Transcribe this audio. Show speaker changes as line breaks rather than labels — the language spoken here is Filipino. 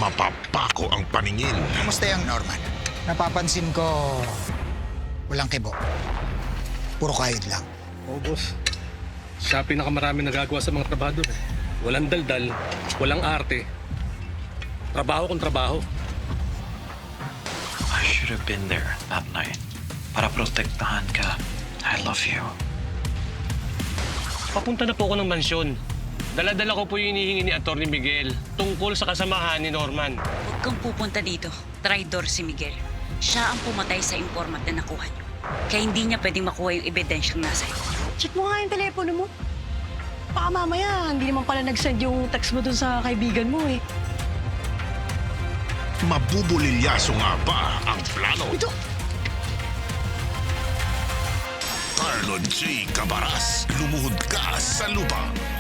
mapapako ang paningin.
Kamusta yung Norman? Napapansin ko, walang kibo. Puro kayod lang.
Oo, boss. Siya pinakamarami nagagawa sa mga trabador eh. Walang daldal, walang arte. Trabaho kung trabaho.
I should have been there that night para protektahan ka. I love you.
Papunta na po ako ng mansyon. Dala-dala ko po yung hinihingi ni Atty. Miguel tungkol sa kasamahan ni Norman.
Huwag kang pupunta dito. Traidor si Miguel. Siya ang pumatay sa informant na nakuha niyo. Kaya hindi niya pwedeng makuha yung ebidensyang nasa iyo.
Check mo nga yung telepono mo. Baka mamaya, hindi naman pala nag-send yung text mo dun sa kaibigan mo eh.
Mabubulilyaso nga ba ang plano?
Ito!
Arnold J. Cabaras, lumuhod ka sa lubang.